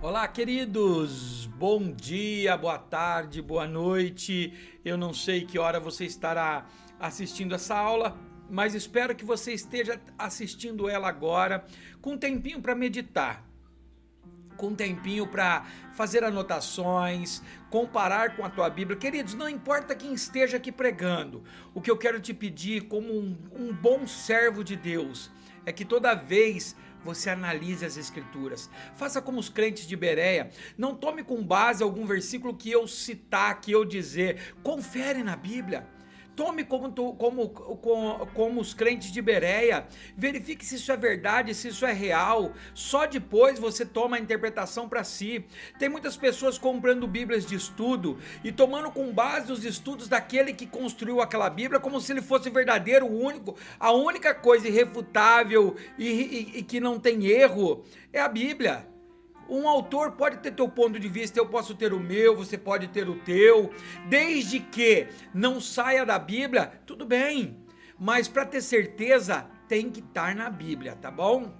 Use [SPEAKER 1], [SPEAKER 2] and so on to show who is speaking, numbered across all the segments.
[SPEAKER 1] Olá, queridos! Bom dia, boa tarde, boa noite. Eu não sei que hora você estará assistindo essa aula, mas espero que você esteja assistindo ela agora, com um tempinho para meditar, com um tempinho para fazer anotações, comparar com a tua Bíblia. Queridos, não importa quem esteja aqui pregando, o que eu quero te pedir como um bom servo de Deus é que toda vez você analise as escrituras. Faça como os crentes de Bereia. Não tome com base algum versículo que eu citar, que eu dizer. Confere na Bíblia. Tome como os crentes de Bereia. Verifique se isso é verdade, se isso é real. Só depois você toma a interpretação para si. Tem muitas pessoas comprando Bíblias de estudo e tomando com base os estudos daquele que construiu aquela Bíblia como se ele fosse verdadeiro, único. A única coisa irrefutável e que não tem erro é a Bíblia. Um autor pode ter teu ponto de vista, eu posso ter o meu, você pode ter o teu, desde que não saia da Bíblia, tudo bem, mas para ter certeza tem que estar na Bíblia, tá bom?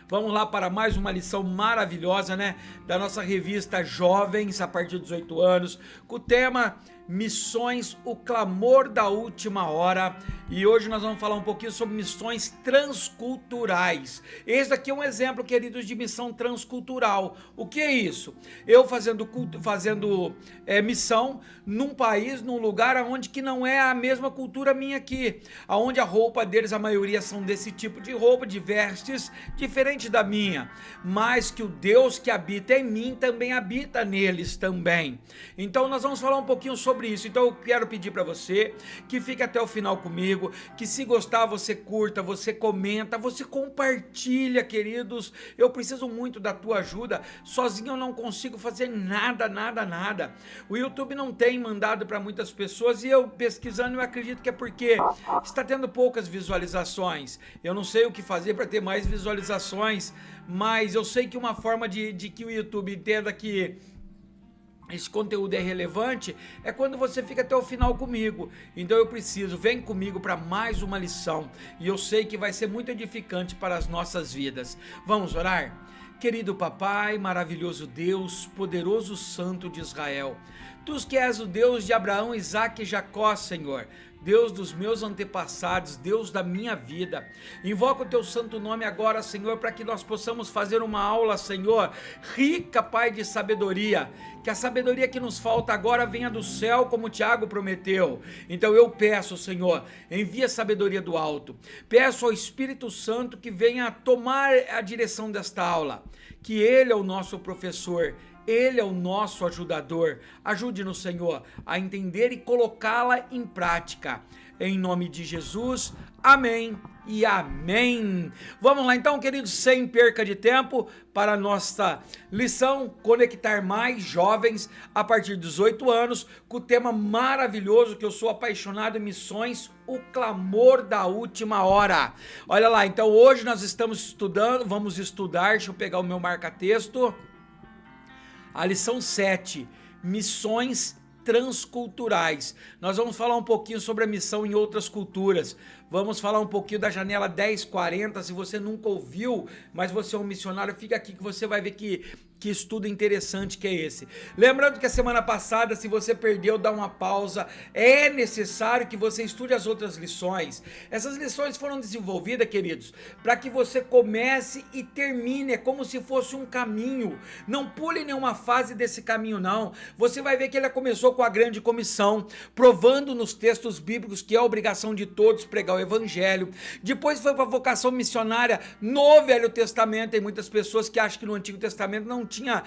[SPEAKER 1] Vamos lá para mais uma lição maravilhosa, né? Da nossa revista Jovens a partir de 18 anos, com o tema Missões, o clamor da última hora. E hoje nós vamos falar um pouquinho sobre missões transculturais. Esse aqui é um exemplo, queridos, de missão transcultural. O que é isso? Eu fazendo missão num país, num lugar onde que não é a mesma cultura minha aqui, onde a roupa deles, a maioria são desse tipo de roupa, de vestes, diferente da minha, mas que o Deus que habita em mim também habita neles também. Então nós vamos falar um pouquinho sobre isso. Então eu quero pedir para você que fique até o final comigo, que se gostar você curta, você comenta, você compartilha, queridos. Eu preciso muito da tua ajuda. Sozinho eu não consigo fazer nada. O YouTube não tem mandado para muitas pessoas e eu pesquisando eu acredito que é porque está tendo poucas visualizações. Eu não sei o que fazer para ter mais visualizações, mas eu sei que uma forma de que o YouTube entenda que esse conteúdo é relevante é quando você fica até o final comigo. Então eu preciso, vem comigo para mais uma lição e eu sei que vai ser muito edificante para as nossas vidas. Vamos orar? Querido papai, maravilhoso Deus, poderoso santo de Israel, tu que és o Deus de Abraão, Isaque e Jacó, Senhor, Deus dos meus antepassados, Deus da minha vida, invoca o teu santo nome agora, Senhor, para que nós possamos fazer uma aula, Senhor, rica, Pai, de sabedoria, que a sabedoria que nos falta agora venha do céu, como Tiago prometeu. Então eu peço, Senhor, envia sabedoria do alto, peço ao Espírito Santo que venha tomar a direção desta aula, que Ele é o nosso professor, Ele é o nosso ajudador. Ajude-nos, Senhor, a entender e colocá-la em prática. Em nome de Jesus, amém e amém. Vamos lá então, queridos, sem perca de tempo, para a nossa lição Conectar Mais Jovens a partir de 18 anos, com o tema maravilhoso que eu sou apaixonado em missões, o clamor da última hora. Olha lá, então hoje nós estamos estudando, vamos estudar, deixa eu pegar o meu marca-texto, a lição 7, missões transculturais. Nós vamos falar um pouquinho sobre a missão em outras culturas. Vamos falar um pouquinho da janela 1040. Se você nunca ouviu, mas você é um missionário, fica aqui que você vai ver que estudo interessante que é esse. Lembrando que a semana passada, se você perdeu, dá uma pausa. É necessário que você estude as outras lições. Essas lições foram desenvolvidas, queridos, para que você comece e termine. É como se fosse um caminho. Não pule nenhuma fase desse caminho, não. Você vai ver que ele começou com a grande comissão, provando nos textos bíblicos que é a obrigação de todos pregar o evangelho. Depois foi para a vocação missionária no Velho Testamento. Tem muitas pessoas que acham que no Antigo Testamento não tinha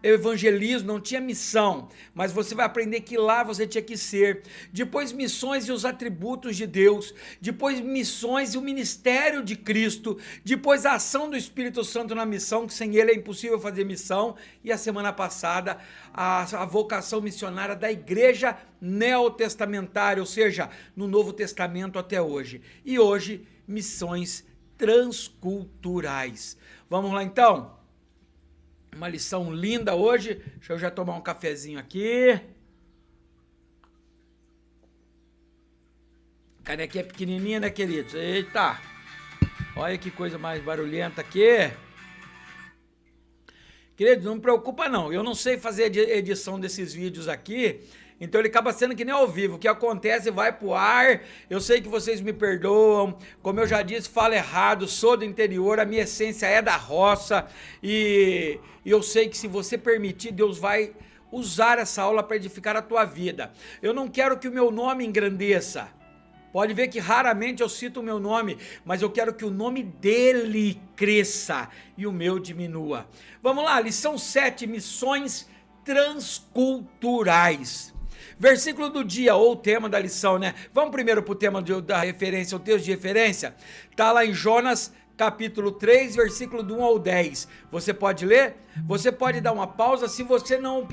[SPEAKER 1] evangelismo, não tinha missão, mas você vai aprender que lá você tinha que ser. Depois missões e os atributos de Deus, depois missões e o ministério de Cristo, depois a ação do Espírito Santo na missão, que sem ele é impossível fazer missão, e a semana passada a vocação missionária da igreja neotestamentária, ou seja, no Novo Testamento até hoje. E hoje, missões transculturais. Vamos lá então? Uma lição linda hoje. Deixa eu já tomar um cafezinho aqui. Canequinha pequenininha, né, queridos? Eita! Olha que coisa mais barulhenta aqui. Querido, não me preocupa não, eu não sei fazer edição desses vídeos aqui, então ele acaba sendo que nem ao vivo, o que acontece vai pro ar, eu sei que vocês me perdoam, como eu já disse, falo errado, sou do interior, a minha essência é da roça, e eu sei que se você permitir, Deus vai usar essa aula para edificar a tua vida. Eu não quero que o meu nome engrandeça, pode ver que raramente eu cito o meu nome, mas eu quero que o nome dele cresça e o meu diminua. Vamos lá, lição 7, missões transculturais. Versículo do dia, ou tema da lição, né? Vamos primeiro para o tema da referência, o texto de referência. Está lá em Jonas, capítulo 3, versículo do 1 ao 10. Você pode ler? Você pode dar uma pausa. Se você não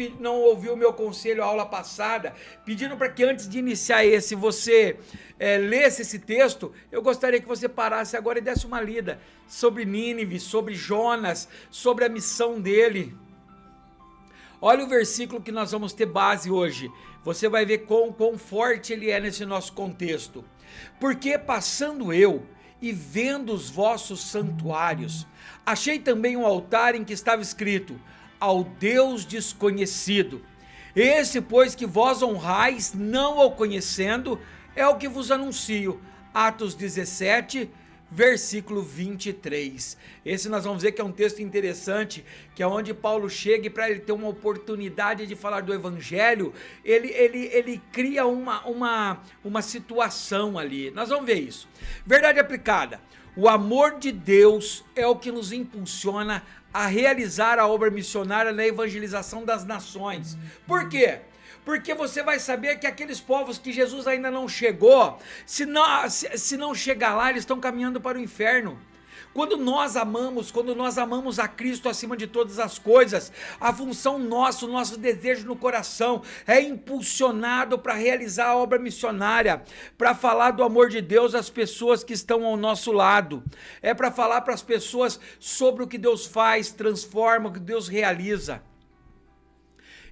[SPEAKER 1] ouviu o meu conselho, a aula passada, pedindo para que antes de iniciar você lesse esse texto, eu gostaria que você parasse agora e desse uma lida sobre Nínive, sobre Jonas, sobre a missão dele. Olha o versículo que nós vamos ter base hoje. Você vai ver quão forte ele é nesse nosso contexto. Porque passando eu e vendo os vossos santuários, achei também um altar em que estava escrito: ao Deus desconhecido. Esse, pois, que vós honrais, não o conhecendo, é o que vos anuncio. Atos 17, versículo 23. Esse nós vamos ver que é um texto interessante, que é onde Paulo chega e para ele ter uma oportunidade de falar do evangelho, ele cria uma situação ali. Nós vamos ver isso. Verdade aplicada. O amor de Deus é o que nos impulsiona a realizar a obra missionária na evangelização das nações. Por quê? Porque você vai saber que aqueles povos que Jesus ainda não chegou, se não chegar lá, eles estão caminhando para o inferno. Quando nós amamos a Cristo acima de todas as coisas, a função nossa, o nosso desejo no coração é impulsionado para realizar a obra missionária, para falar do amor de Deus às pessoas que estão ao nosso lado, é para falar para as pessoas sobre o que Deus faz, transforma, o que Deus realiza.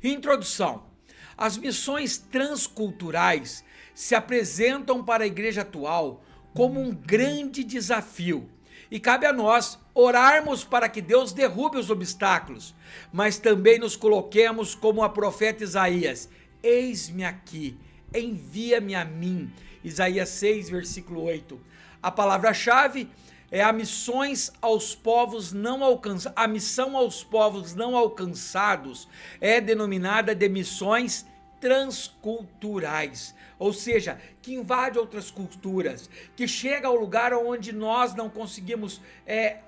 [SPEAKER 1] Introdução. As missões transculturais se apresentam para a igreja atual como um grande desafio e cabe a nós orarmos para que Deus derrube os obstáculos, mas também nos coloquemos como a profeta Isaías: eis-me aqui, envia-me a mim. Isaías 6, versículo 8. A palavra-chave é a missão aos povos não alcançados é denominada de missões transculturais, ou seja, que invade outras culturas, que chega ao lugar onde nós não conseguimos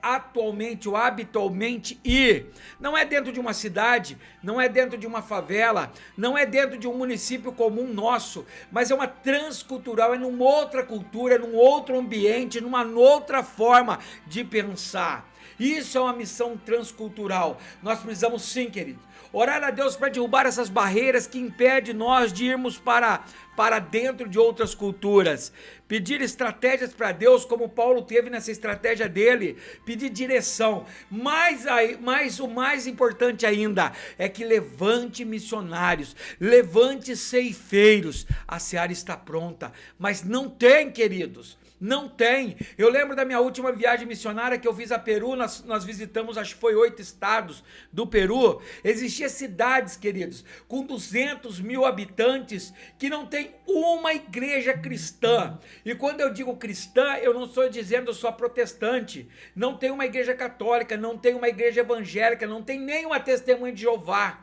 [SPEAKER 1] atualmente ou habitualmente ir. Não é dentro de uma cidade, não é dentro de uma favela, não é dentro de um município comum nosso, mas é uma transcultural, é numa outra cultura, num outro ambiente, numa outra forma de pensar. Isso é uma missão transcultural. Nós precisamos sim, querido, orar a Deus para derrubar essas barreiras que impedem nós de irmos para dentro de outras culturas. Pedir estratégias para Deus, como Paulo teve nessa estratégia dele. Pedir direção. Mas o mais importante ainda é que levante missionários, levante ceifeiros. A seara está pronta, mas não tem, queridos. Não tem. Eu lembro da minha última viagem missionária que eu fiz a Peru, nós visitamos, acho que foi 8 estados do Peru. Existiam cidades, queridos, com 200 mil habitantes que não tem uma igreja cristã. E quando eu digo cristã, eu não estou dizendo só protestante. Não tem uma igreja católica, não tem uma igreja evangélica, não tem nenhuma testemunha de Jeová.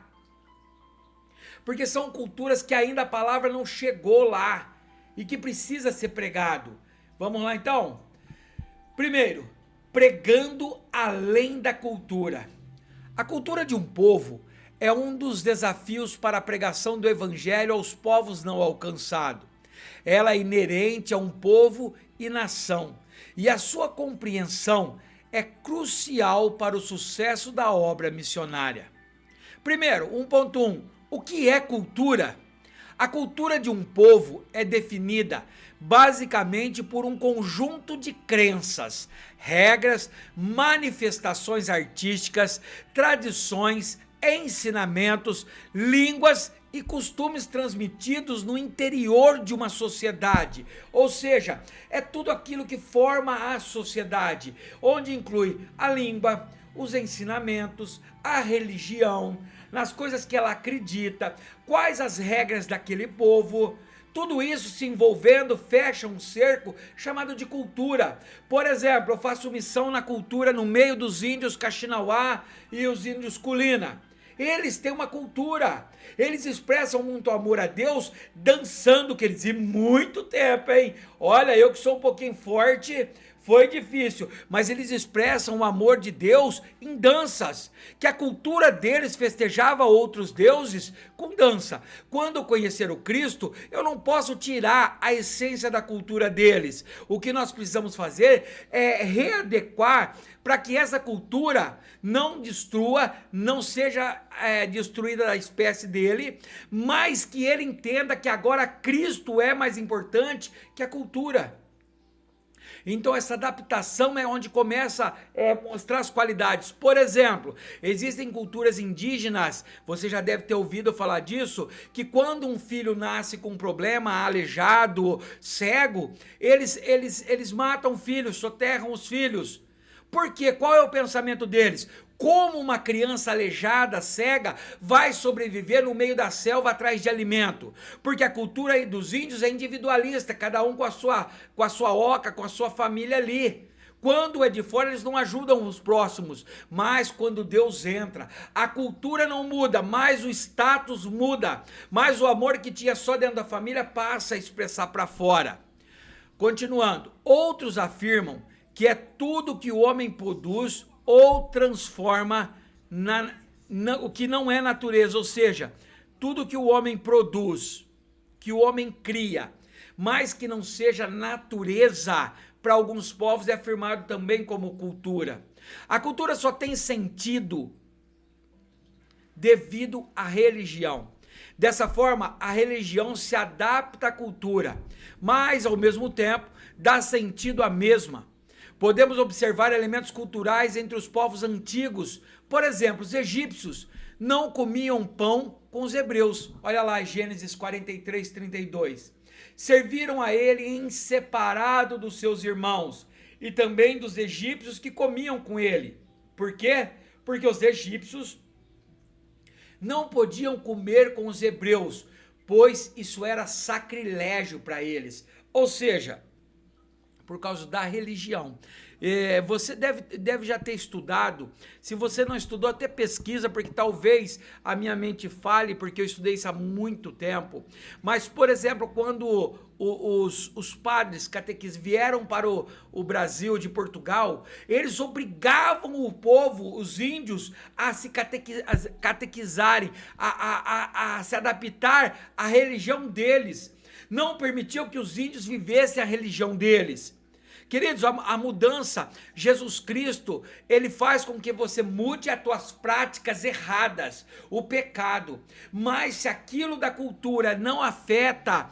[SPEAKER 1] Porque são culturas que ainda a palavra não chegou lá e que precisa ser pregado. Vamos lá então? Primeiro, pregando além da cultura. A cultura de um povo é um dos desafios para a pregação do evangelho aos povos não alcançados. Ela é inerente a um povo e nação, e a sua compreensão é crucial para o sucesso da obra missionária. Primeiro, 1.1. O que é cultura? A cultura de um povo é definida basicamente por um conjunto de crenças, regras, manifestações artísticas, tradições, ensinamentos, línguas e costumes transmitidos no interior de uma sociedade. Ou seja, é tudo aquilo que forma a sociedade, onde inclui a língua, os ensinamentos, a religião, nas coisas que ela acredita, quais as regras daquele povo. Tudo isso se envolvendo fecha um cerco chamado de cultura. Por exemplo, eu faço missão na cultura no meio dos índios Kaxinawá e os índios Kulina. Eles têm uma cultura, eles expressam muito amor a Deus dançando, quer dizer, muito tempo, hein? Olha, eu que sou um pouquinho forte, foi difícil, mas eles expressam o amor de Deus em danças, que a cultura deles festejava outros deuses com dança. Quando conhecer o Cristo, eu não posso tirar a essência da cultura deles. O que nós precisamos fazer é readequar para que essa cultura não destrua, não seja destruída da espécie dele, mas que ele entenda que agora Cristo é mais importante que a cultura. Então essa adaptação é onde começa a mostrar as qualidades. Por exemplo, existem culturas indígenas, você já deve ter ouvido falar disso, que quando um filho nasce com um problema, aleijado, cego, eles matam filhos, soterram os filhos. Por quê? Qual é o pensamento deles? Como uma criança aleijada, cega, vai sobreviver no meio da selva atrás de alimento? Porque a cultura aí dos índios é individualista, cada um com a sua oca, com a sua família ali. Quando é de fora, eles não ajudam os próximos, mas quando Deus entra, a cultura não muda, mas o status muda, mas o amor que tinha só dentro da família passa a expressar para fora. Continuando, outros afirmam que é tudo que o homem produz ou transforma o que não é natureza, ou seja, tudo que o homem produz, que o homem cria, mas que não seja natureza, para alguns povos é afirmado também como cultura. A cultura só tem sentido devido à religião. Dessa forma, a religião se adapta à cultura, mas ao mesmo tempo dá sentido à mesma. Podemos observar elementos culturais entre os povos antigos. Por exemplo, os egípcios não comiam pão com os hebreus. Olha lá, Gênesis 43, 32. Serviram a ele em separado dos seus irmãos e também dos egípcios que comiam com ele. Por quê? Porque os egípcios não podiam comer com os hebreus, pois isso era sacrilégio para eles. Ou seja, por causa da religião. Você deve já ter estudado, se você não estudou, até pesquisa, porque talvez a minha mente fale, porque eu estudei isso há muito tempo, mas, por exemplo, quando os padres vieram para o Brasil de Portugal, eles obrigavam o povo, os índios, a se catequizarem, a se adaptar à religião deles, não permitiam que os índios vivessem a religião deles. Queridos, a mudança, Jesus Cristo, ele faz com que você mude as tuas práticas erradas, o pecado. Mas se aquilo da cultura não afeta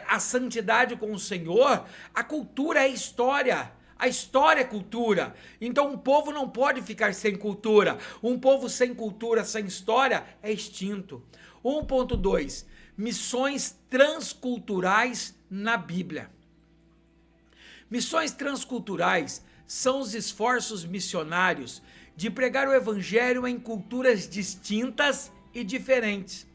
[SPEAKER 1] a santidade com o Senhor, a cultura é história. A história é cultura. Então um povo não pode ficar sem cultura. Um povo sem cultura, sem história, é extinto. 1.2. Missões transculturais na Bíblia. Missões transculturais são os esforços missionários de pregar o evangelho em culturas distintas e diferentes.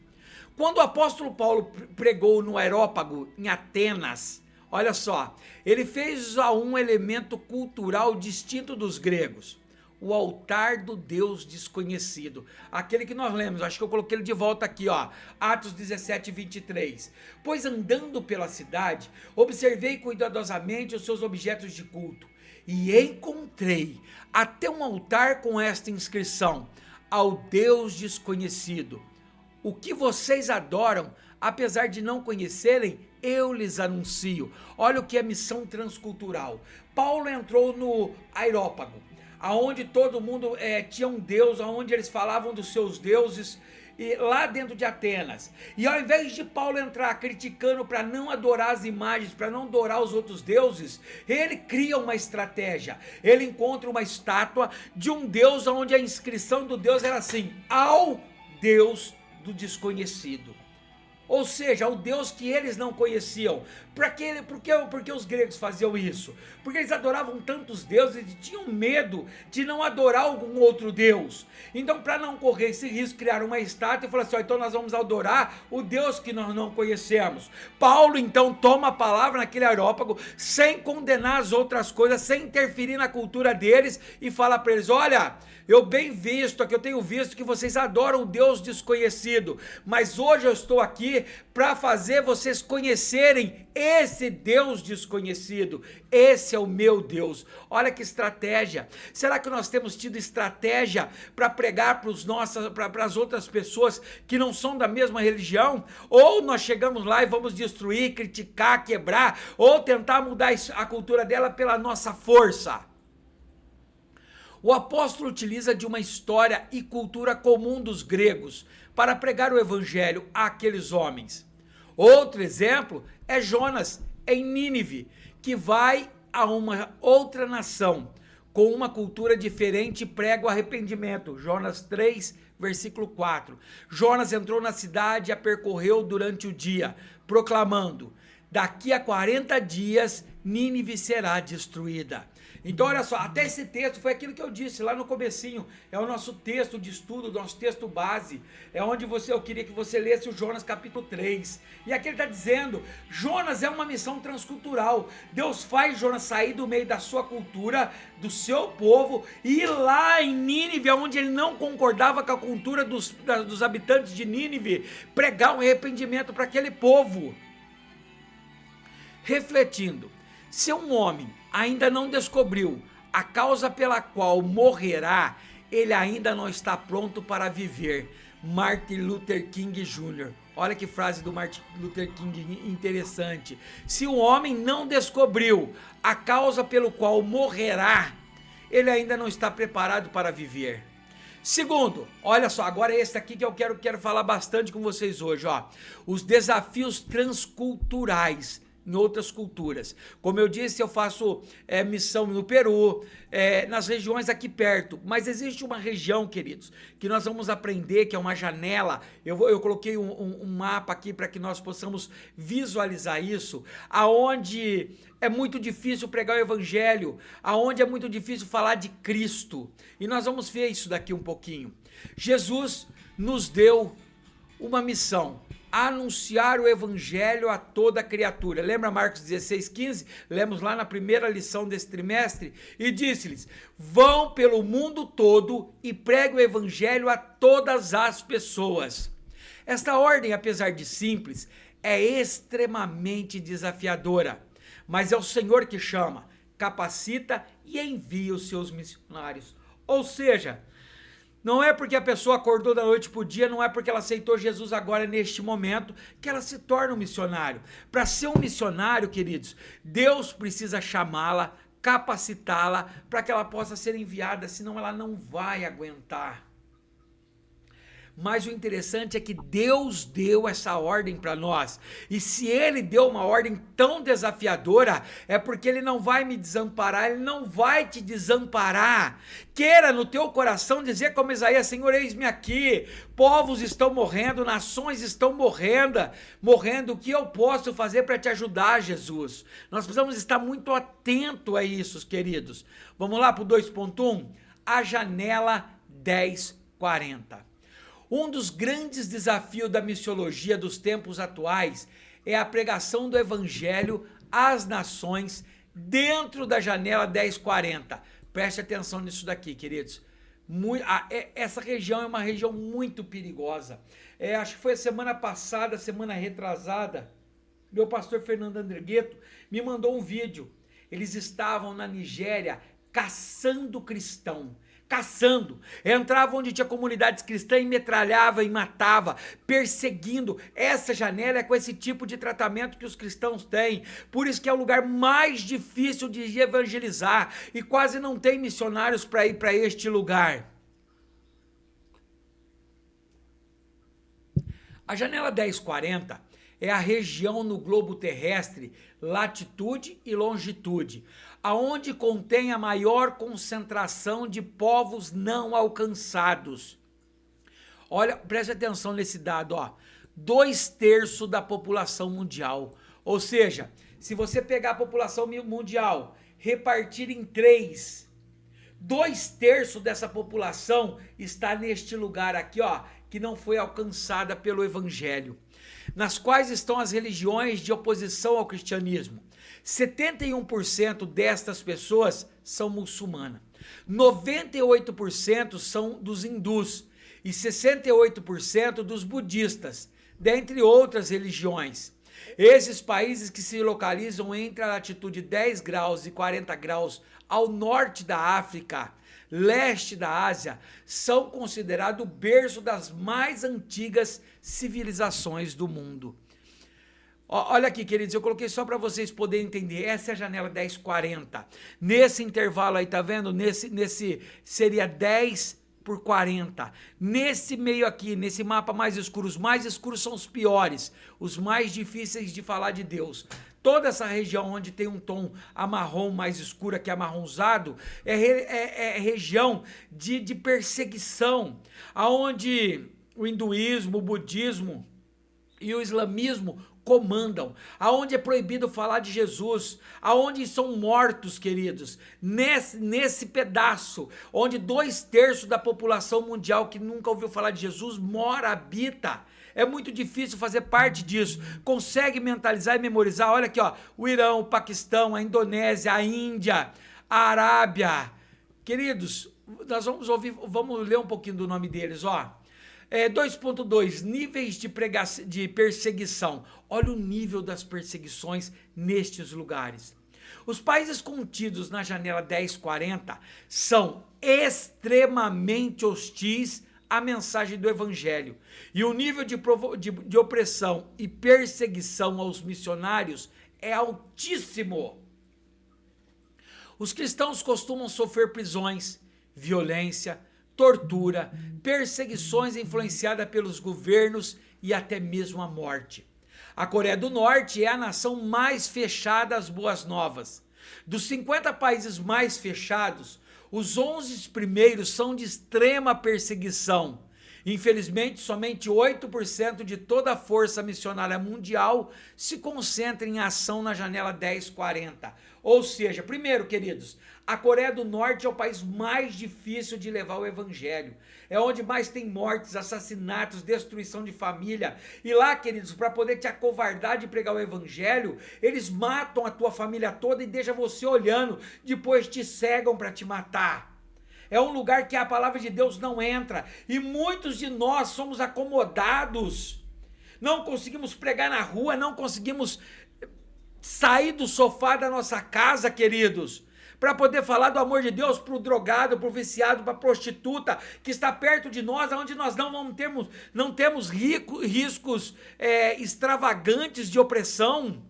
[SPEAKER 1] Quando o apóstolo Paulo pregou no Areópago, em Atenas, olha só, ele fez um elemento cultural distinto dos gregos. O altar do Deus desconhecido, aquele que nós lemos, acho que eu coloquei ele de volta aqui, ó, Atos 17, 23. Pois andando pela cidade, observei cuidadosamente os seus objetos de culto, e encontrei até um altar com esta inscrição: ao Deus desconhecido. O que vocês adoram, apesar de não conhecerem, eu lhes anuncio. Olha o que é missão transcultural. Paulo entrou no Areópago, aonde todo mundo tinha um deus, aonde eles falavam dos seus deuses, e lá dentro de Atenas. E ao invés de Paulo entrar criticando para não adorar as imagens, para não adorar os outros deuses, ele cria uma estratégia. Ele encontra uma estátua de um deus, onde a inscrição do deus era assim: ao Deus do desconhecido. ou seja, o Deus que eles não conheciam. Por que os gregos faziam isso? Porque eles adoravam tantos deuses e tinham medo de não adorar algum outro Deus. Então, para não correr esse risco, criaram uma estátua e falaram assim: então nós vamos adorar o Deus que nós não conhecemos. Paulo então toma a palavra naquele areópago, sem condenar as outras coisas, sem interferir na cultura deles, e fala para eles: olha, eu tenho visto que vocês adoram o Deus desconhecido, mas hoje eu estou aqui para fazer vocês conhecerem esse Deus desconhecido. Esse é o meu Deus. Olha que estratégia. Será que nós temos tido estratégia para pregar para as outras pessoas que não são da mesma religião? Ou nós chegamos lá e vamos destruir, criticar, quebrar, ou tentar mudar a cultura dela pela nossa força? O apóstolo utiliza de uma história e cultura comum dos gregos para pregar o evangelho àqueles homens. Outro exemplo é Jonas em Nínive, que vai a uma outra nação com uma cultura diferente e prega o arrependimento. Jonas 3, versículo 4. Jonas entrou na cidade e a percorreu durante o dia, proclamando: daqui a 40 dias Nínive será destruída. Então olha só, até esse texto foi aquilo que eu disse lá no comecinho, é o nosso texto de estudo, nosso texto base, é onde eu queria que você lesse o Jonas capítulo 3, e aqui ele está dizendo, Jonas é uma missão transcultural, Deus faz Jonas sair do meio da sua cultura, do seu povo, e ir lá em Nínive, onde ele não concordava com a cultura dos habitantes de Nínive, pregar um arrependimento para aquele povo. Refletindo, se um homem ainda não descobriu a causa pela qual morrerá, ele ainda não está pronto para viver. Martin Luther King Jr. Olha que frase do Martin Luther King interessante. Se o homem não descobriu a causa pelo qual morrerá, ele ainda não está preparado para viver. Segundo, olha só, agora esse aqui que eu quero falar bastante com vocês hoje, ó. Os desafios transculturais em outras culturas. Como eu disse, eu faço missão no Peru, nas regiões aqui perto, mas existe uma região, queridos, que nós vamos aprender, que é uma janela. Eu coloquei um mapa aqui para que nós possamos visualizar isso, aonde é muito difícil pregar o evangelho, aonde é muito difícil falar de Cristo, e nós vamos ver isso daqui um pouquinho. Jesus nos deu uma missão: anunciar o evangelho a toda criatura. Lembra Marcos 16:15? Lemos lá na primeira lição desse trimestre. E disse-lhes: vão pelo mundo todo e preguem o evangelho a todas as pessoas. Esta ordem, apesar de simples, é extremamente desafiadora. Mas é o Senhor que chama, capacita e envia os seus missionários. Ou seja, não é porque a pessoa acordou da noite para o dia, não é porque ela aceitou Jesus agora neste momento, que ela se torna um missionário. Para ser um missionário, queridos, Deus precisa chamá-la, capacitá-la, para que ela possa ser enviada, senão ela não vai aguentar. Mas o interessante é que Deus deu essa ordem para nós. E se Ele deu uma ordem tão desafiadora, é porque Ele não vai me desamparar, Ele não vai te desamparar. Queira no teu coração dizer como Isaías: Senhor, eis-me aqui, povos estão morrendo, nações estão morrendo, o que eu posso fazer para te ajudar, Jesus? Nós precisamos estar muito atentos a isso, queridos. Vamos lá para o 2.1? A janela 1040. Um dos grandes desafios da missiologia dos tempos atuais é a pregação do evangelho às nações dentro da janela 1040. Preste atenção nisso daqui, queridos. Essa região é uma região muito perigosa. Acho que foi a semana passada, semana retrasada, meu pastor Fernando Andregueto me mandou um vídeo. Eles estavam na Nigéria caçando cristão. Entrava onde tinha comunidades cristãs e metralhava e matava, perseguindo. Essa janela é com esse tipo de tratamento que os cristãos têm, por isso que é o lugar mais difícil de evangelizar, e quase não tem missionários para ir para este lugar. A janela 1040 é a região no globo terrestre, latitude e longitude, aonde contém a maior concentração de povos não alcançados. Olha, preste atenção nesse dado, ó. 2/3 da população mundial. Ou seja, se você pegar a população mundial, repartir em 3, 2/3 dessa população está neste lugar aqui, ó, que não foi alcançada pelo evangelho. Nas quais estão as religiões de oposição ao cristianismo. 71% destas pessoas são muçulmanas. 98% são dos hindus e 68% dos budistas, dentre outras religiões. Esses países que se localizam entre a latitude 10 graus e 40 graus ao norte da África, leste da Ásia, são considerados o berço das mais antigas civilizações do mundo. Olha aqui, queridos, eu coloquei só para vocês poderem entender. Essa é a janela 1040. Nesse intervalo aí, tá vendo? Nesse seria 10/40. Nesse meio aqui, nesse mapa mais escuro, os mais escuros são os piores, os mais difíceis de falar de Deus. Toda essa região onde tem um tom amarrom mais escuro, que é amarronzado, é região de perseguição, aonde o hinduísmo, o budismo e o islamismo comandam, aonde é proibido falar de Jesus, aonde são mortos, queridos, nesse pedaço, onde 2/3 da população mundial que nunca ouviu falar de Jesus habita. É muito difícil fazer parte disso. Consegue mentalizar e memorizar? Olha aqui, ó, o Irã, o Paquistão, a Indonésia, a Índia, a Arábia. Queridos, nós vamos ler um pouquinho do nome deles, ó. 2.2, níveis de perseguição. Olha o nível das perseguições nestes lugares. Os países contidos na janela 1040 são extremamente hostis à mensagem do evangelho. E o nível de opressão e perseguição aos missionários é altíssimo. Os cristãos costumam sofrer prisões, violência, tortura, perseguições influenciadas pelos governos e até mesmo a morte. A Coreia do Norte é a nação mais fechada às boas novas. Dos 50 países mais fechados, os 11 primeiros são de extrema perseguição. Infelizmente, somente 8% de toda a força missionária mundial se concentra em ação na janela 1040. Ou seja, primeiro, queridos, a Coreia do Norte é o país mais difícil de levar o evangelho. É onde mais tem mortes, assassinatos, destruição de família. E lá, queridos, para poder te acovardar de pregar o evangelho, eles matam a tua família toda e deixam você olhando. Depois te cegam para te matar. É um lugar que a palavra de Deus não entra. E muitos de nós somos acomodados. Não conseguimos pregar na rua, não conseguimos sair do sofá da nossa casa, queridos, para poder falar do amor de Deus para o drogado, para o viciado, para a prostituta que está perto de nós, onde nós não temos riscos extravagantes de opressão.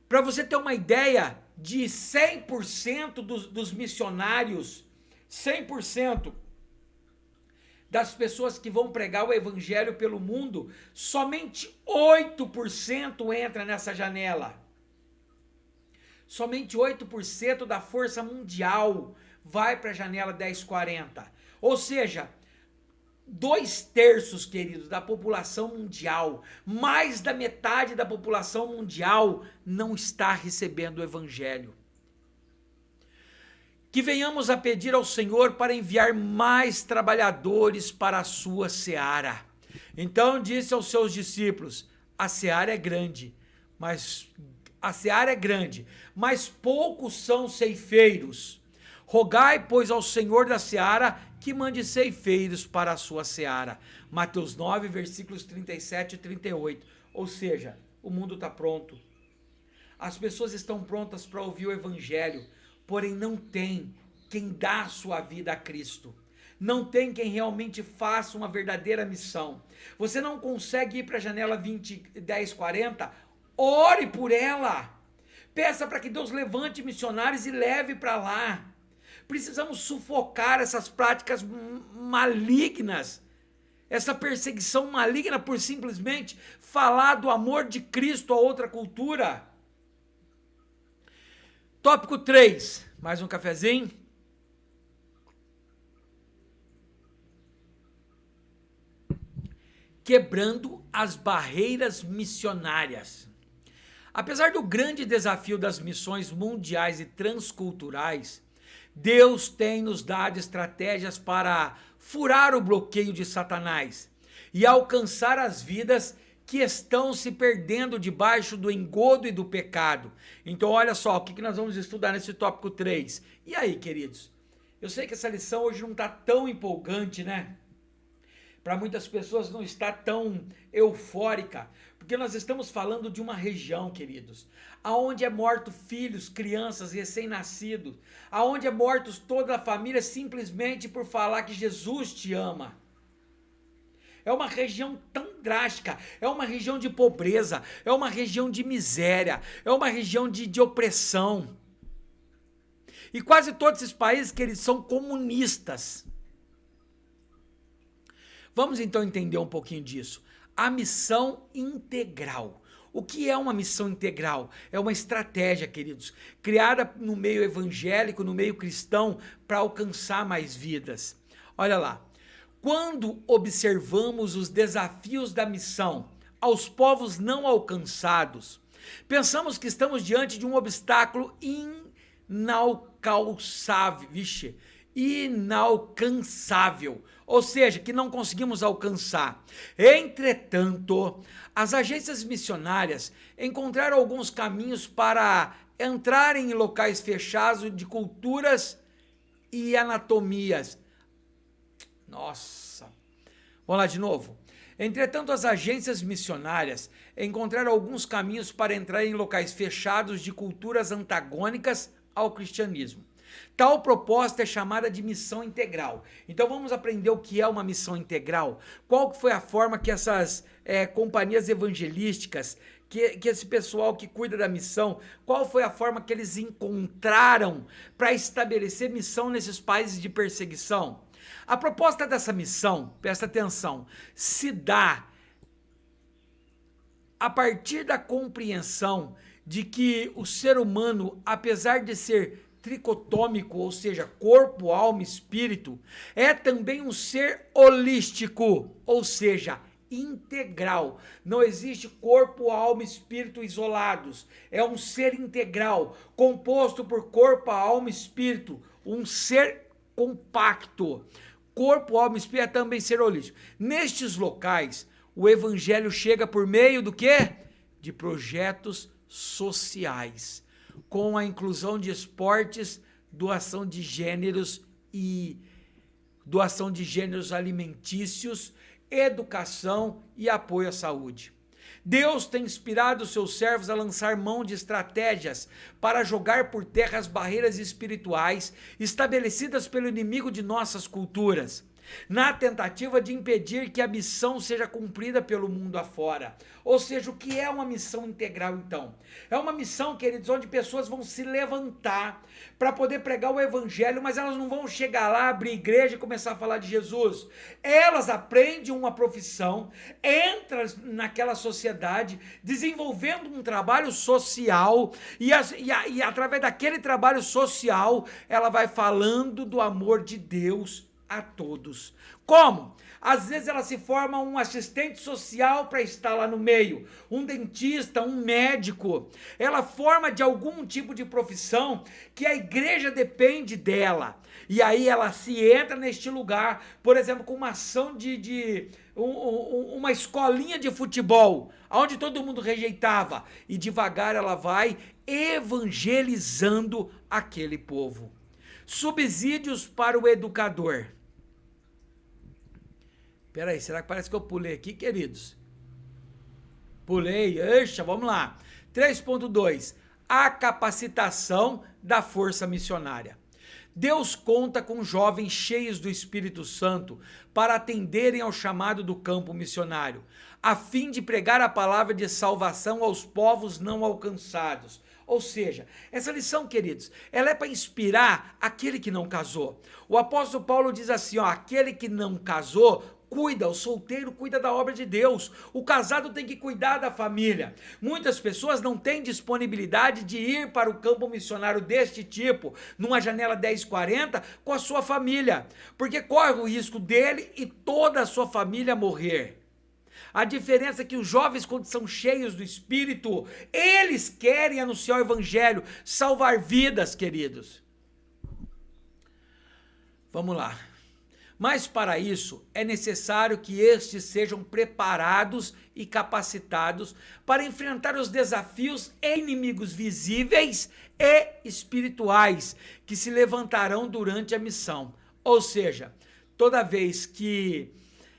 [SPEAKER 1] Para você ter uma ideia, de 100% dos missionários, 100% das pessoas que vão pregar o evangelho pelo mundo, somente 8% entra nessa janela. Somente 8% da força mundial vai para a janela 1040. Ou seja, 2/3, queridos, da população mundial, mais da metade da população mundial não está recebendo o evangelho. Que venhamos a pedir ao Senhor para enviar mais trabalhadores para a sua seara. Então disse aos seus discípulos: a seara é grande, mas poucos são ceifeiros. Rogai, pois, ao Senhor da seara que mande ceifeiros para a sua seara. Mateus 9, versículos 37 e 38. Ou seja, o mundo está pronto. As pessoas estão prontas para ouvir o evangelho, porém não tem quem dá a sua vida a Cristo. Não tem quem realmente faça uma verdadeira missão. Você não consegue ir para a janela 1040? Ore por ela. Peça para que Deus levante missionários e leve para lá. Precisamos sufocar essas práticas malignas, essa perseguição maligna por simplesmente falar do amor de Cristo a outra cultura. Tópico 3, mais um cafezinho. quebrando as barreiras missionárias. Apesar do grande desafio das missões mundiais e transculturais, Deus tem nos dado estratégias para furar o bloqueio de Satanás e alcançar as vidas que estão se perdendo debaixo do engodo e do pecado. Então olha só, o que nós vamos estudar nesse tópico 3. E aí, queridos? Eu sei que essa lição hoje não está tão empolgante, né? Para muitas pessoas não está tão eufórica, porque nós estamos falando de uma região, queridos, aonde é morto filhos, crianças, recém-nascidos, aonde é mortos toda a família simplesmente por falar que Jesus te ama. É uma região tão drástica, é uma região de pobreza, é uma região de miséria, é uma região de opressão. E quase todos esses países que eles são comunistas. Vamos então entender um pouquinho disso. A missão integral. O que é uma missão integral? É uma estratégia, queridos, criada no meio evangélico, no meio cristão, para alcançar mais vidas. Olha lá, quando observamos os desafios da missão aos povos não alcançados, pensamos que estamos diante de um obstáculo inalcançável, ou seja, que não conseguimos alcançar. Entretanto, as agências missionárias encontraram alguns caminhos para entrarem em locais fechados de culturas e anatomias. Nossa, vamos lá de novo. Entretanto, as agências missionárias encontraram alguns caminhos para entrar em locais fechados de culturas antagônicas ao cristianismo. Tal proposta é chamada de missão integral. Então vamos aprender o que é uma missão integral. Qual foi a forma que essas companhias evangelísticas, que esse pessoal que cuida da missão, qual foi a forma que eles encontraram para estabelecer missão nesses países de perseguição? A proposta dessa missão, presta atenção, se dá a partir da compreensão de que o ser humano, apesar de ser tricotômico, ou seja, corpo, alma e espírito, é também um ser holístico, ou seja, integral. Não existe corpo, alma e espírito isolados. É um ser integral, composto por corpo, alma e espírito, um ser compacto. Corpo, alma e espírito é também ser holístico. Nestes locais, o evangelho chega por meio do quê? De projetos sociais, com a inclusão de esportes, doação de gêneros alimentícios, educação e apoio à saúde. Deus tem inspirado seus servos a lançar mão de estratégias para jogar por terra as barreiras espirituais estabelecidas pelo inimigo de nossas culturas, na tentativa de impedir que a missão seja cumprida pelo mundo afora. Ou seja, o que é uma missão integral então? É uma missão, queridos, onde pessoas vão se levantar para poder pregar o evangelho, mas elas não vão chegar lá, abrir igreja e começar a falar de Jesus. Elas aprendem uma profissão, entram naquela sociedade, desenvolvendo um trabalho social e através daquele trabalho social, ela vai falando do amor de Deus a todos. Como? Às vezes ela se forma um assistente social para estar lá no meio, um dentista, um médico. Ela forma de algum tipo de profissão que a igreja depende dela. E aí ela se entra neste lugar, por exemplo, com uma ação uma escolinha de futebol, onde todo mundo rejeitava. E devagar ela vai evangelizando aquele povo. Subsídios para o educador. Peraí, será que parece que eu pulei aqui, queridos? Pulei, eixa, vamos lá. 3.2, a capacitação da força missionária. Deus conta com jovens cheios do Espírito Santo para atenderem ao chamado do campo missionário, a fim de pregar a palavra de salvação aos povos não alcançados. Ou seja, essa lição, queridos, ela é para inspirar aquele que não casou. O apóstolo Paulo diz assim, ó, aquele que não casou, cuida, o solteiro cuida da obra de Deus, o casado tem que cuidar da família. Muitas pessoas não têm disponibilidade de ir para o campo missionário deste tipo, numa janela 1040, com a sua família, porque corre o risco dele e toda a sua família morrer. A diferença é que os jovens, quando são cheios do Espírito, eles querem anunciar o Evangelho, salvar vidas, queridos. Vamos lá. Mas para isso é necessário que estes sejam preparados e capacitados para enfrentar os desafios e inimigos visíveis e espirituais que se levantarão durante a missão. Ou seja, toda vez que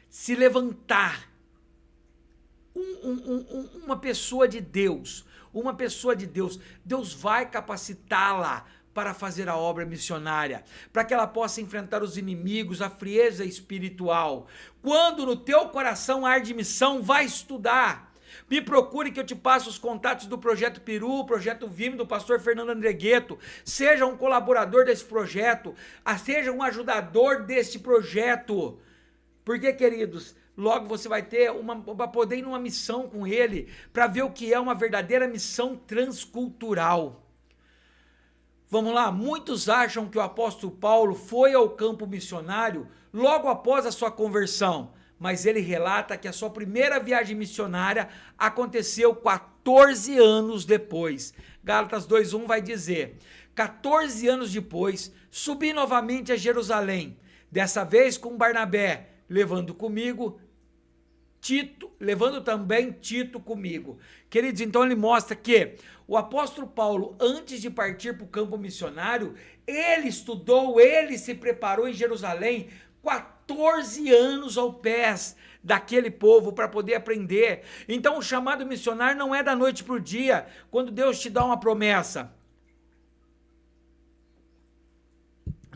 [SPEAKER 1] se levantar uma pessoa de Deus, Deus vai capacitá-la para fazer a obra missionária, para que ela possa enfrentar os inimigos, a frieza espiritual. Quando no teu coração arde missão, vai estudar. Me procure que eu te passo os contatos do Projeto Peru, Projeto Vime, do pastor Fernando Andregueto. Seja um colaborador desse projeto, seja um ajudador deste projeto. Porque, queridos, logo você vai ter poder ir numa missão com ele, para ver o que é uma verdadeira missão transcultural. Vamos lá, muitos acham que o apóstolo Paulo foi ao campo missionário logo após a sua conversão, mas ele relata que a sua primeira viagem missionária aconteceu 14 anos depois. Gálatas 2:1 vai dizer: 14 anos depois, subi novamente a Jerusalém, dessa vez com Barnabé, levando também Tito comigo. Queridos, então ele mostra que o apóstolo Paulo, antes de partir para o campo missionário, ele estudou, ele se preparou em Jerusalém 14 anos ao pés daquele povo para poder aprender. Então o chamado missionário não é da noite para o dia, quando Deus te dá uma promessa.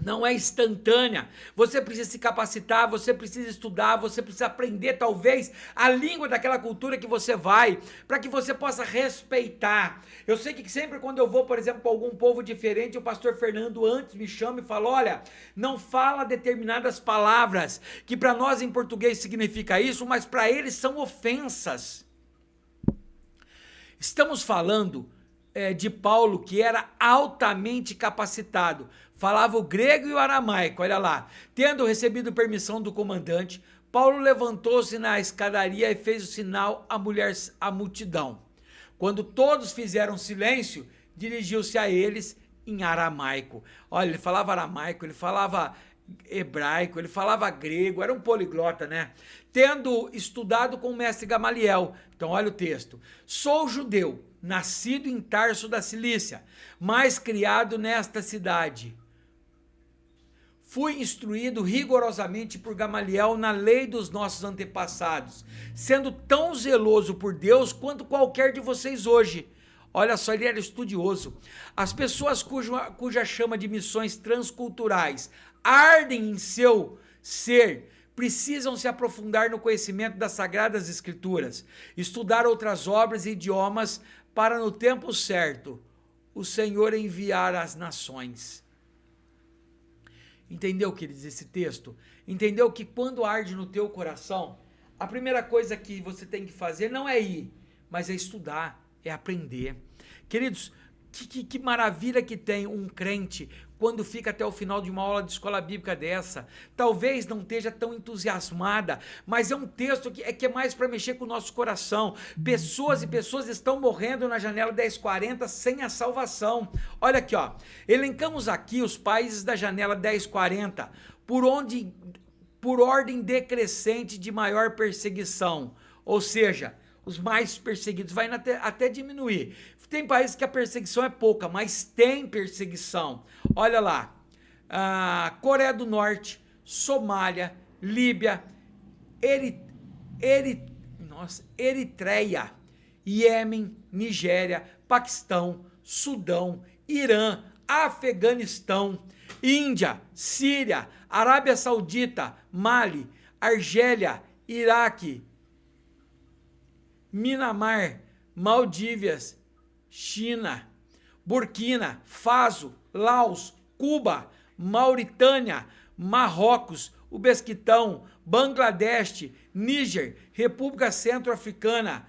[SPEAKER 1] Não é instantânea, você precisa se capacitar, você precisa estudar, você precisa aprender talvez a língua daquela cultura que você vai, para que você possa respeitar. Eu sei que sempre quando eu vou, por exemplo, para algum povo diferente, o pastor Fernando antes me chama e fala: olha, não fala determinadas palavras, que para nós em português significa isso, mas para eles são ofensas. Estamos falando de Paulo, que era altamente capacitado, falava o grego e o aramaico, olha lá. Tendo recebido permissão do comandante, Paulo levantou-se na escadaria e fez o sinal à multidão. Quando todos fizeram silêncio, dirigiu-se a eles em aramaico. Olha, ele falava aramaico, ele falava hebraico, ele falava grego, era um poliglota, né? Tendo estudado com o mestre Gamaliel. Então olha o texto: sou judeu, nascido em Tarso da Cilícia, mas criado nesta cidade. Fui instruído rigorosamente por Gamaliel na lei dos nossos antepassados, sendo tão zeloso por Deus quanto qualquer de vocês hoje. Olha só, ele era estudioso. As pessoas cuja chama de missões transculturais ardem em seu ser, precisam se aprofundar no conhecimento das Sagradas Escrituras, estudar outras obras e idiomas para, no tempo certo, o Senhor enviar às nações. Entendeu, queridos, esse texto? Entendeu que quando arde no teu coração, a primeira coisa que você tem que fazer não é ir, mas é estudar, é aprender. Queridos, que maravilha que tem um crente quando fica até o final de uma aula de escola bíblica dessa. Talvez não esteja tão entusiasmada, mas é um texto que é mais para mexer com o nosso coração. Pessoas e pessoas estão morrendo na janela 1040 sem a salvação. Olha aqui, ó. Elencamos aqui os países da janela 1040, por ordem decrescente de maior perseguição. Ou seja, os mais perseguidos, vai até diminuir. Tem países que a perseguição é pouca, mas tem perseguição. Olha lá, Coreia do Norte, Somália, Líbia, Eritreia, Iêmen, Nigéria, Paquistão, Sudão, Irã, Afeganistão, Índia, Síria, Arábia Saudita, Mali, Argélia, Iraque, Mianmar, Maldívias, China, Burkina Faso, Laos, Cuba, Mauritânia, Marrocos, Uzbequistão, Bangladesh, Níger, República Centro-Africana,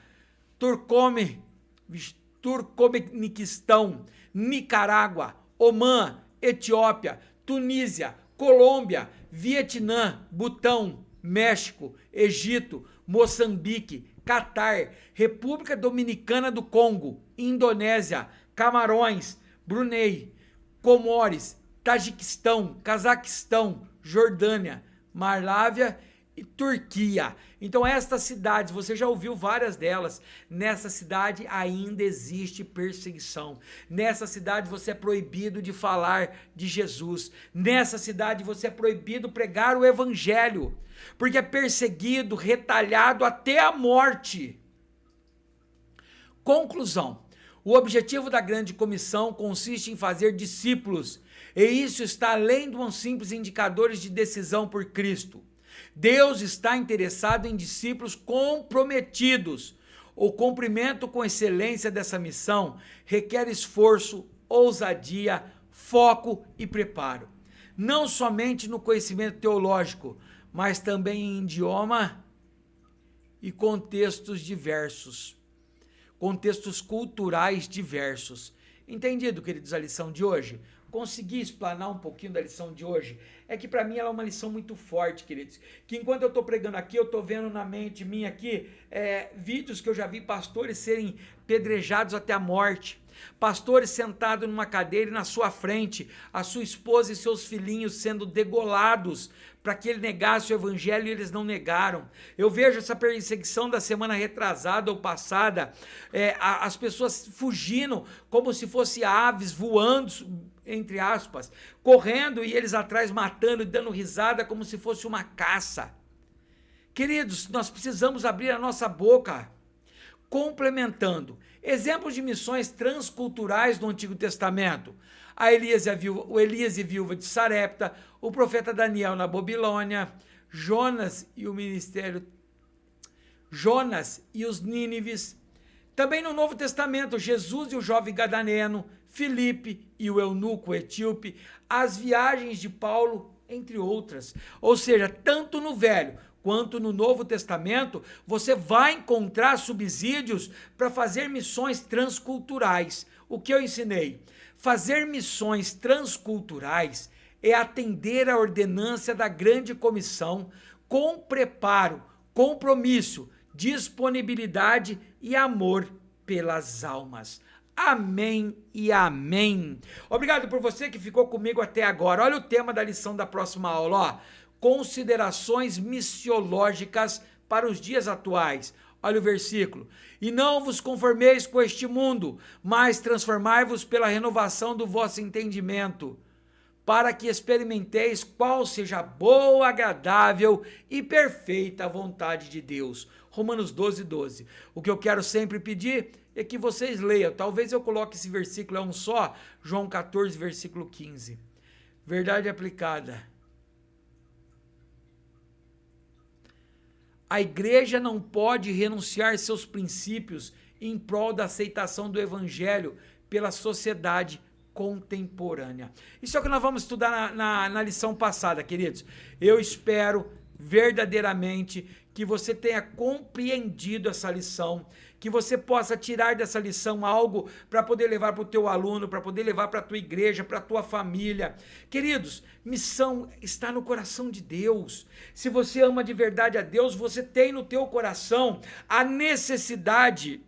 [SPEAKER 1] Turcomenistão, Nicarágua, Omã, Etiópia, Tunísia, Colômbia, Vietnã, Butão, México, Egito, Moçambique, Catar, República Dominicana do Congo, Indonésia, Camarões, Brunei, Comores, Tajiquistão, Cazaquistão, Jordânia, Malávia e Turquia. Então estas cidades, você já ouviu várias delas, nessa cidade ainda existe perseguição, nessa cidade você é proibido de falar de Jesus, nessa cidade você é proibido pregar o evangelho, porque é perseguido, retalhado até a morte. Conclusão: o objetivo da grande comissão consiste em fazer discípulos, e isso está além de uns simples indicadores de decisão por Cristo. Deus está interessado em discípulos comprometidos. O cumprimento com excelência dessa missão requer esforço, ousadia, foco e preparo. Não somente no conhecimento teológico, mas também em idioma e contextos diversos. Contextos culturais diversos. Entendido, queridos, a lição de hoje? Consegui explanar um pouquinho da lição de hoje? É que para mim ela é uma lição muito forte, queridos, que enquanto eu estou pregando aqui, eu estou vendo na mente minha aqui vídeos que eu já vi pastores serem pedrejados até a morte, pastores sentados numa cadeira e na sua frente, a sua esposa e seus filhinhos sendo degolados para que ele negasse o evangelho, e eles não negaram. Eu vejo essa perseguição da semana retrasada ou passada, as pessoas fugindo como se fossem aves voando, entre aspas, correndo e eles atrás matando e dando risada como se fosse uma caça. Queridos, nós precisamos abrir a nossa boca. Complementando, exemplos de missões transculturais do Antigo Testamento: o Elias e viúva de Sarepta, o profeta Daniel na Babilônia, Jonas e os Nínives. Também no Novo Testamento, Jesus e o jovem gadareno, Filipe e o eunuco etíope, as viagens de Paulo, entre outras. Ou seja, tanto no Velho quanto no Novo Testamento, você vai encontrar subsídios para fazer missões transculturais. O que eu ensinei? Fazer missões transculturais é atender à ordenância da grande comissão com preparo, compromisso, disponibilidade e amor pelas almas. Amém e amém. Obrigado por você que ficou comigo até agora. Olha o tema da lição da próxima aula, ó. Considerações missiológicas para os dias atuais. Olha o versículo: e não vos conformeis com este mundo, mas transformai-vos pela renovação do vosso entendimento, para que experimenteis qual seja a boa, agradável e perfeita vontade de Deus. Romanos 12:12. O que eu quero sempre pedir é que vocês leiam. Talvez eu coloque esse versículo, é um só, João 14, versículo 15. Verdade aplicada. A igreja não pode renunciar seus princípios em prol da aceitação do evangelho pela sociedade contemporânea. Isso é o que nós vamos estudar na lição passada, queridos. Eu espero verdadeiramente que você tenha compreendido essa lição, que você possa tirar dessa lição algo para poder levar para o teu aluno, para poder levar para a tua igreja, para a tua família. Queridos, missão está no coração de Deus. Se você ama de verdade a Deus, você tem no teu coração a necessidade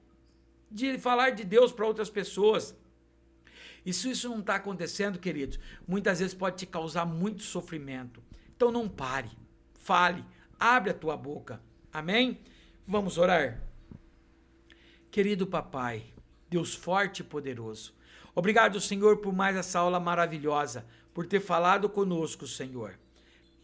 [SPEAKER 1] de falar de Deus para outras pessoas. E se isso não está acontecendo, queridos, muitas vezes pode te causar muito sofrimento. Então não pare, fale, abre a tua boca. Amém? Vamos orar? Querido papai, Deus forte e poderoso, obrigado, Senhor, por mais essa aula maravilhosa, por ter falado conosco, Senhor.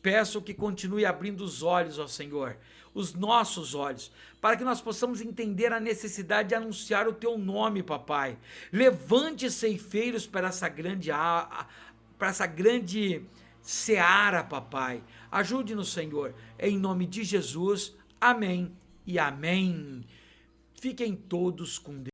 [SPEAKER 1] Peço que continue abrindo os olhos, ó Senhor, os nossos olhos, para que nós possamos entender a necessidade de anunciar o teu nome, papai. Levante ceifeiros para essa grande seara, papai. Ajude-nos, Senhor, em nome de Jesus. Amém e amém. Fiquem todos com Deus.